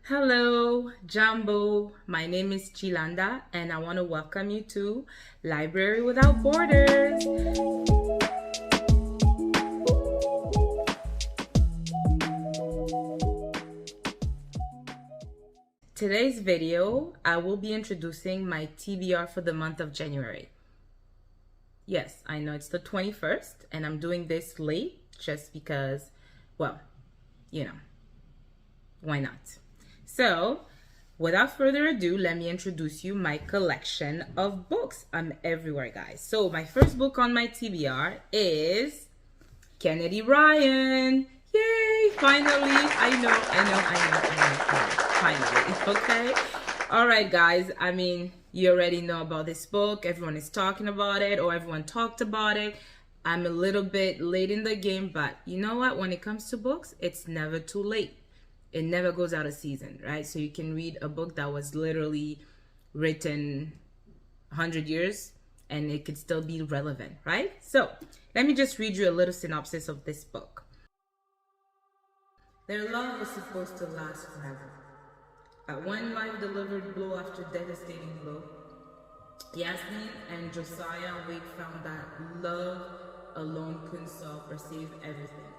Hello, Jumbo. My name is Chilanda, and I want to welcome you to Library Without Borders. Today's video, I will be introducing my TBR for the month of January. Yes, I know it's the 21st, and I'm doing this late just because, well, why not? So, without further ado, let me introduce you my collection of books. I'm everywhere, guys. So, my first book on my TBR is Kennedy Ryan. Yay! Finally, I know. Finally, okay? All right, guys. I mean, you already know about this book. Everyone is talking about it, or everyone talked about it. I'm a little bit late in the game, but you know what? When it comes to books, it's never too late. It never goes out of season, right? So you can read a book that was literally written 100 years and it could still be relevant, right? So let me just read you a little synopsis of this book. Their love was supposed to last forever. But when life delivered blow after devastating blow, Yasmin and Josiah Wade found that love alone couldn't solve or save everything.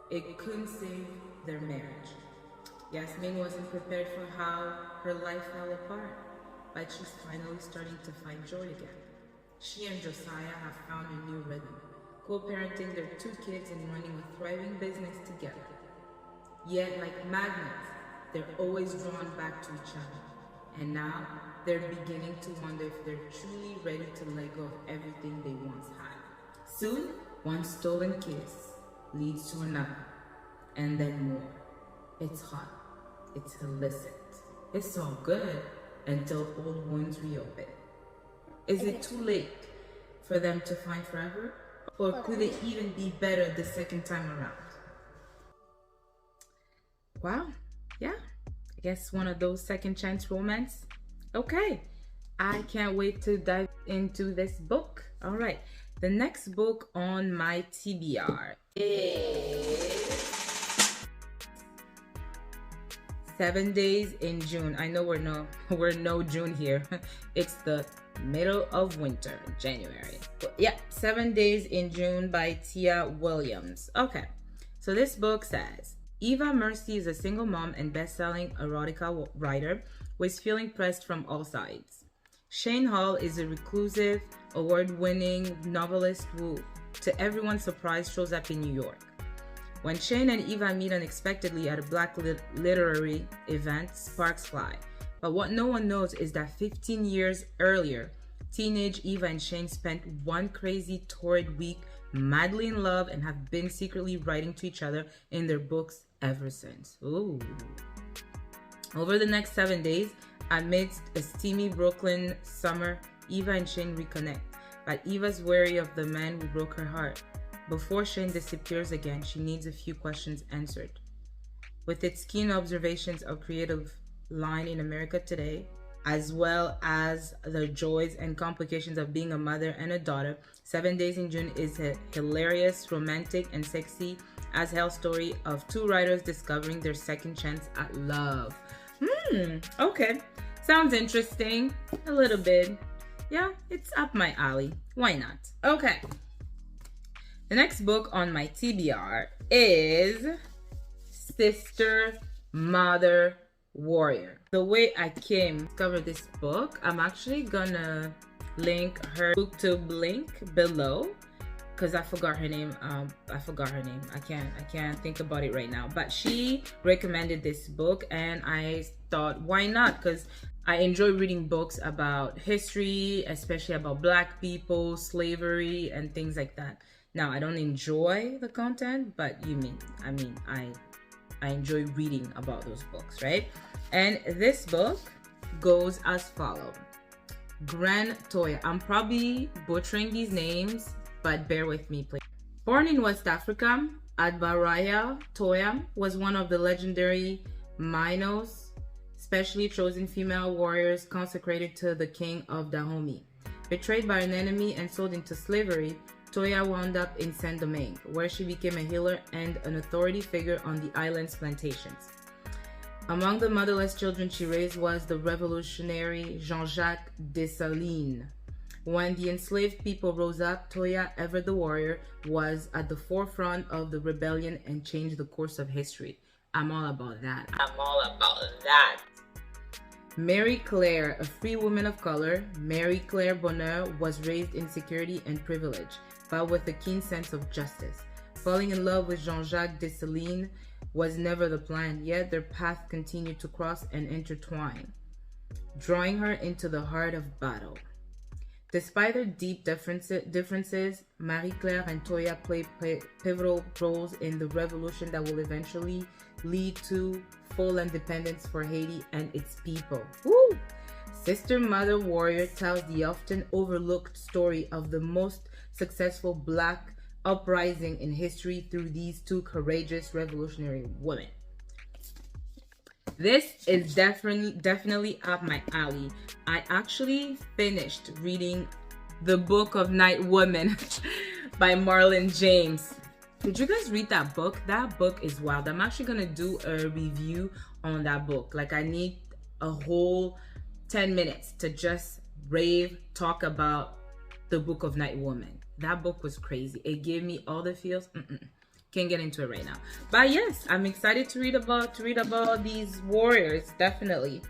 It couldn't save their marriage. Yasmin wasn't prepared for how her life fell apart, but she's finally starting to find joy again. She and Josiah have found a new rhythm, co-parenting their 2 kids and running a thriving business together. Yet, like magnets, they're always drawn back to each other. And now, they're beginning to wonder if they're truly ready to let go of everything they once had. Soon, one stolen kiss leads to another, and then more. It's hot. It's illicit. It's all good until old wounds reopen. Is it too late for them to find forever? Or could it even be better the second time around? Wow. Yeah. I guess one of those second chance romance. Okay. I can't wait to dive into this book. All right. The next book on my TBR is 7 Days in June. I know we're no June here. It's the middle of winter, January. But yeah, 7 Days in June by Tia Williams. Okay, so this book says, Eva Mercy is a single mom and best-selling erotica writer who is feeling pressed from all sides. Shane Hall is a reclusive, award-winning novelist who, to everyone's surprise, shows up in New York. When Shane and Eva meet unexpectedly at a black literary event, sparks fly. But what no one knows is that 15 years earlier, teenage Eva and Shane spent one crazy, torrid week madly in love and have been secretly writing to each other in their books ever since. Ooh. Over the next 7 days, amidst a steamy Brooklyn summer, Eva and Shane reconnect. But Eva's wary of the man who broke her heart. Before Shane disappears again, she needs a few questions answered. With its keen observations of creative line in America today, as well as the joys and complications of being a mother and a daughter, 7 Days in June is a hilarious, romantic, and sexy as hell story of 2 writers discovering their second chance at love. Okay. Sounds interesting. A little bit. Yeah, it's up my alley. Why not? Okay. The next book on my TBR is Sister, Mother, Warrior. The way I came to discover this book, I'm actually gonna link her Booktube link below because I forgot her name. I can't think about it right now. But she recommended this book and I thought, why not? Because I enjoy reading books about history, especially about Black people, slavery, and things like that. Now, I don't enjoy the content, but I enjoy reading about those books, right? And this book goes as follows. Gran Toya. I'm probably butchering these names, but bear with me, please. Born in West Africa, Adbaraya Toya was one of the legendary Minos, specially chosen female warriors consecrated to the king of Dahomey. Betrayed by an enemy and sold into slavery, Toya wound up in Saint-Domingue, where she became a healer and an authority figure on the island's plantations. Among the motherless children she raised was the revolutionary Jean-Jacques Dessalines. When the enslaved people rose up, Toya, ever the warrior, was at the forefront of the rebellion and changed the course of history. I'm all about that. I'm all about that. Mary Claire, a free woman of color, Mary Claire Bonheur was raised in security and privilege, but with a keen sense of justice. Falling in love with Jean-Jacques Dessalines was never the plan, yet their paths continued to cross and intertwine, drawing her into the heart of battle. Despite their deep differences, Marie-Claire and Toya play pivotal roles in the revolution that will eventually lead to full independence for Haiti and its people. Woo! Sister Mother Warrior tells the often overlooked story of the most successful Black uprising in history through these two courageous revolutionary women. This is definitely up my alley. I actually finished reading The Book of Night Woman by Marlon James. Did you guys read that book? That book is wild. I'm actually gonna do a review on that book. Like, I need a whole 10 minutes to just talk about The Book of Night Woman. That book was crazy. It gave me all the feels. Can't get into it right now. But yes, I'm excited to read about these warriors, definitely.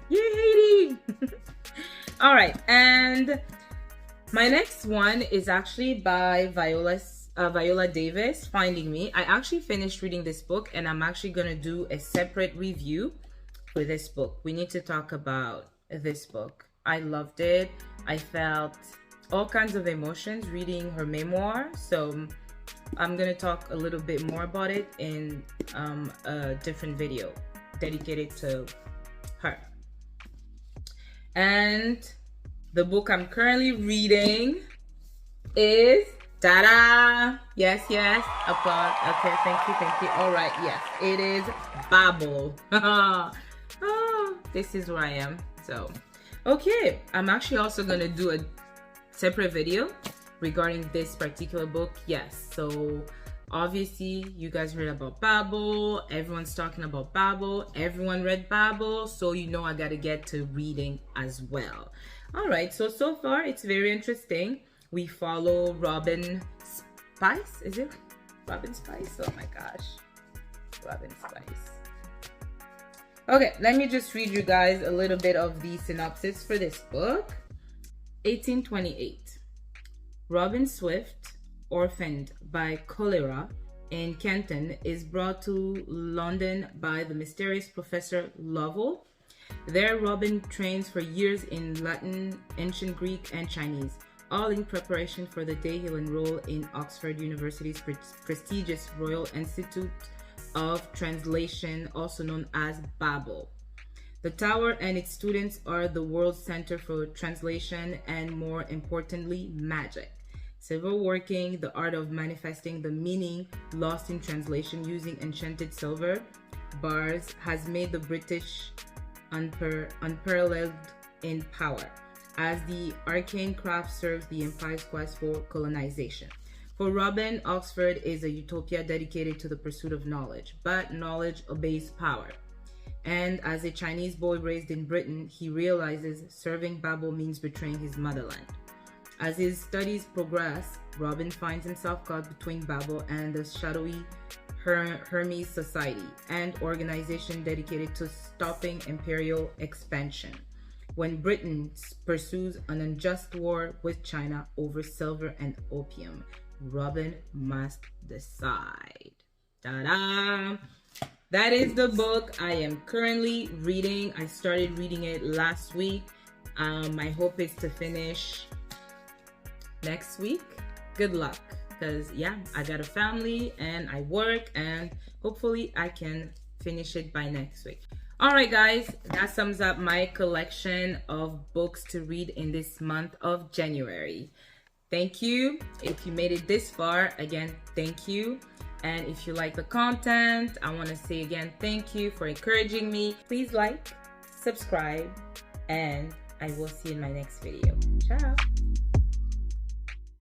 Yay, Haiti! All right, and my next one is actually by Viola Davis, Finding Me. I actually finished reading this book, and I'm actually gonna do a separate review for this book. We need to talk about this book. I loved it. I felt all kinds of emotions reading her memoir, so I'm gonna talk a little bit more about it in a different video dedicated to her. And the book I'm currently reading is ta-da! Yes, applause. Okay, thank you. All right, yes, it is Babel. Oh, this is where I am. So, okay, I'm actually also gonna do a separate video regarding this particular book. Yes, so obviously you guys heard about Babel. Everyone's talking about Babel. Everyone read Babel, so you know I gotta get to reading as well. All right, so far it's very interesting. We follow Robin Spice. Is it Robin Spice? Oh my gosh, Robin Spice. Okay, let me just read you guys a little bit of the synopsis for this book. 1828. Robin Swift, orphaned by cholera in Canton, is brought to London by the mysterious Professor Lovell. There, Robin trains for years in Latin, ancient Greek, and Chinese, all in preparation for the day he'll enroll in Oxford University's prestigious Royal Institute of Translation, also known as Babel. The tower and its students are the world's center for translation and, more importantly, magic. Silver working, the art of manifesting the meaning lost in translation using enchanted silver bars, has made the British unparalleled in power, as the arcane craft serves the empire's quest for colonization. For Robin, Oxford is a utopia dedicated to the pursuit of knowledge, but knowledge obeys power. And as a Chinese boy raised in Britain, he realizes serving Babel means betraying his motherland. As his studies progress, Robin finds himself caught between Babel and the shadowy Hermes Society, an organization dedicated to stopping imperial expansion. When Britain pursues an unjust war with China over silver and opium, Robin must decide. Ta-da! That is the book I am currently reading. I started reading it last week. My hope is to finish next week. Good luck, because yeah, I got a family and I work, and hopefully I can finish it by next week. All right, guys, that sums up my collection of books to read in this month of January. Thank you. If you made it this far, again, thank you. And if you like the content, I want to say again, thank you for encouraging me. Please like, subscribe, and I will see you in my next video. Ciao.